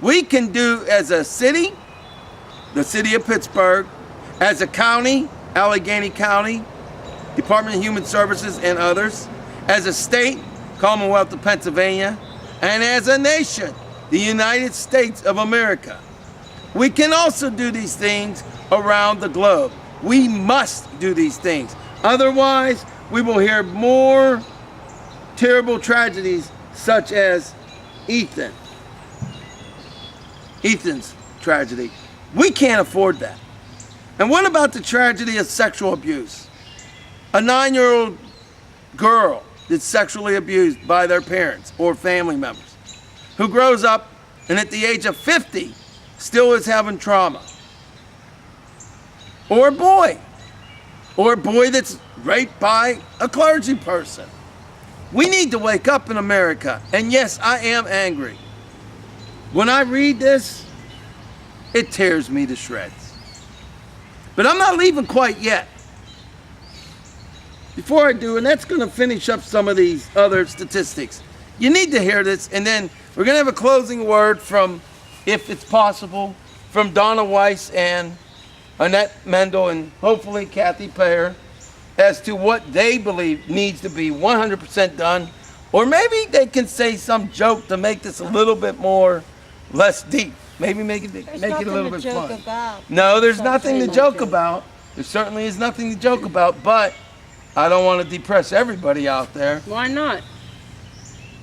We can do as a city, the city of Pittsburgh, as a county, Allegheny County, Department of Human Services and others, as a state, Commonwealth of Pennsylvania, and as a nation, the United States of America. We can also do these things around the globe. We must do these things. Otherwise, we will hear more terrible tragedies such as Ethan's tragedy. We can't afford that. And what about the tragedy of sexual abuse? A 9-year-old girl that's sexually abused by their parents or family members, who grows up and at the age of 50 still is having trauma. Or a boy that's raped by a clergy person. We need to wake up in America. And yes, I am angry. When I read this, it tears me to shreds. But I'm not leaving quite yet. Before I do, and that's going to finish up some of these other statistics. You need to hear this, and then we're going to have a closing word from, if it's possible, from Donna Weiss and Annette Mendel and hopefully Kathy Payer as to what they believe needs to be 100% done. Or maybe they can say some joke to make this a little bit less deep. Maybe make it a little bit fun. No, there's nothing to joke about. There certainly is nothing to joke about, but I don't want to depress everybody out there. Why not?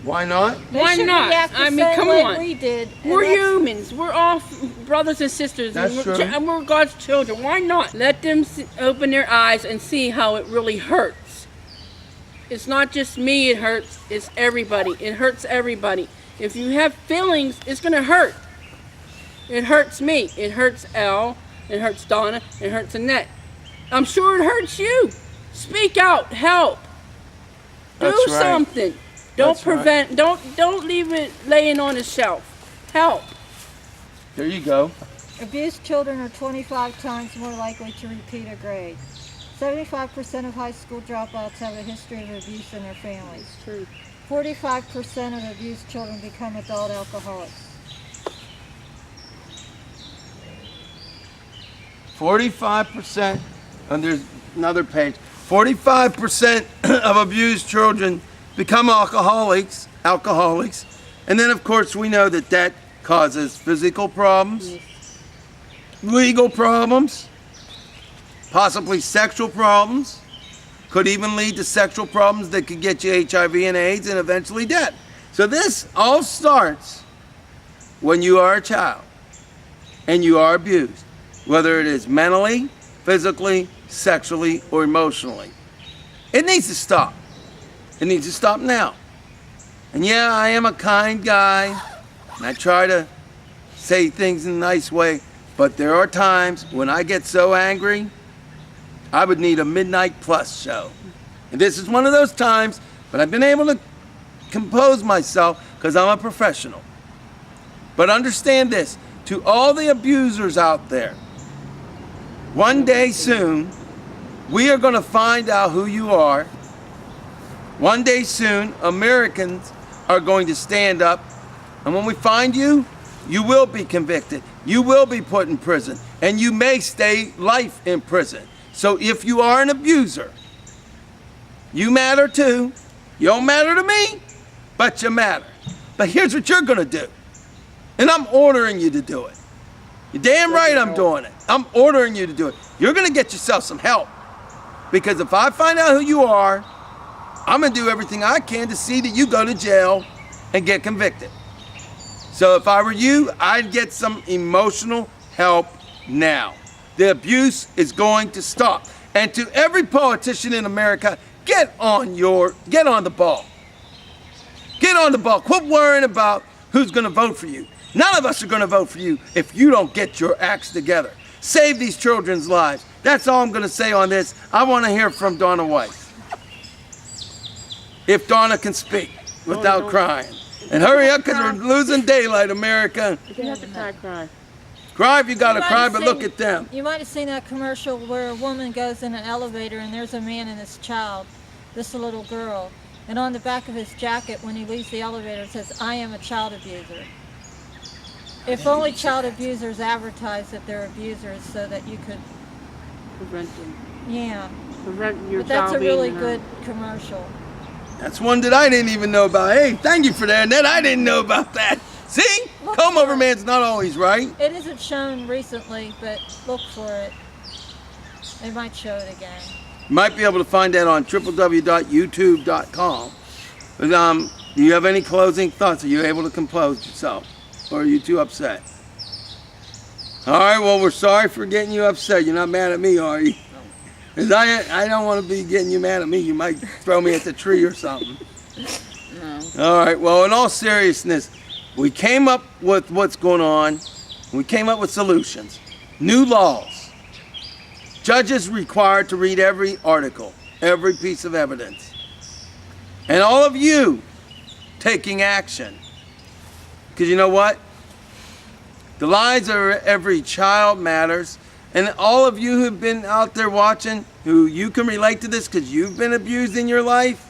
Why not? Why not? I mean, come on. We did. We're humans. We're all brothers and sisters. That's true. And we're God's children. Why not? Let them open their eyes and see how it really hurts. It's not just me it hurts. It's everybody. It hurts everybody. If you have feelings, it's going to hurt. It hurts me. It hurts Elle. It hurts Donna. It hurts Annette. I'm sure it hurts you. Speak out. Help. Do something. Don't prevent. Right. Don't leave it laying on the shelf. Help. There you go. Abused children are 25 times more likely to repeat a grade. 75% of high school dropouts have a history of abuse in their families. It's true. 45% of abused children become adult alcoholics. 45%, and there's another page, 45% of abused children become alcoholics, and then of course we know that causes physical problems, legal problems, possibly sexual problems, could even lead to sexual problems that could get you HIV and AIDS and eventually death. So this all starts when you are a child and you are abused, whether it is mentally, physically, sexually, or emotionally. It needs to stop. It needs to stop now. And yeah, I am a kind guy, and I try to say things in a nice way, but there are times when I get so angry, I would need a Midnight Plus show. And this is one of those times, but I've been able to compose myself because I'm a professional. But understand this, to all the abusers out there, one day soon, we are going to find out who you are. One day soon, Americans are going to stand up, and when we find you, you will be convicted. You will be put in prison, and you may stay life in prison. So if you are an abuser, you matter too. You don't matter to me, but you matter. But here's what you're going to do, and I'm ordering you to do it. You're damn right I'm doing it. I'm ordering you to do it. You're going to get yourself some help, because if I find out who you are, I'm going to do everything I can to see that you go to jail and get convicted. So if I were you, I'd get some emotional help now. The abuse is going to stop. And to every politician in America, get on the ball. Get on the ball. Quit worrying about who's going to vote for you. None of us are going to vote for you if you don't get your acts together. Save these children's lives. That's all I'm going to say on this. I want to hear from Donna Weiss. If Donna can speak without crying. And hurry up, because we're losing daylight, America. You have to cry. Cry if you got to cry, but look at them. You might have seen that commercial where a woman goes in an elevator and there's a man and this child, this little girl. And on the back of his jacket, when he leaves the elevator, it says, "I am a child abuser." If only child abusers advertised that they're abusers so that you could, Prevent them. yeah. Prevent your But that's a child really being good commercial. That's one that I didn't even know about. Hey, thank you for that. Ned, I didn't know about that. See? Look Comb for over it. man's not always right. It isn't shown recently, but look for it. They might show it again. You might be able to find that on www.youtube.com. But do you have any closing thoughts? Are you able to compose yourself? Or are you too upset? All right, well, we're sorry for getting you upset. You're not mad at me, are you? Because I don't want to be getting you mad at me. You might throw me at the tree or something. No. All right, well, in all seriousness, we came up with what's going on. We came up with solutions. New laws. Judges required to read every article, every piece of evidence. And all of you taking action. Because you know what? The lives of every child matters. And all of you who've been out there watching, who you can relate to this because you've been abused in your life,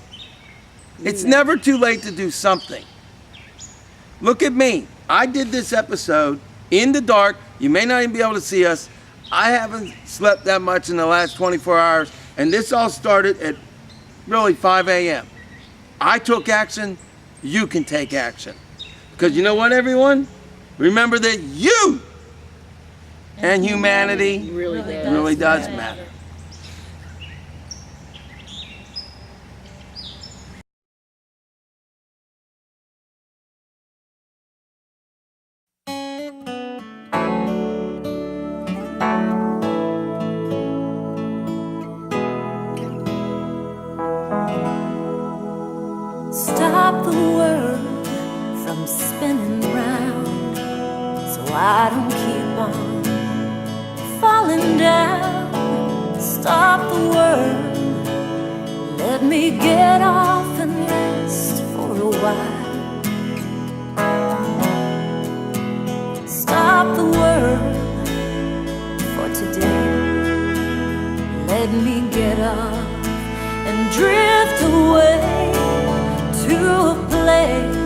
it's never too late to do something. Look at me. I did this episode in the dark. You may not even be able to see us. I haven't slept that much in the last 24 hours. And this all started at really 5 a.m. I took action. You can take action. Because you know what, everyone? Remember that you and humanity really does matter. Stop the world from spinning round so I don't keep on falling down. Stop the world, let me get off and rest for a while. Stop the world for today, let me get up and drift away to a place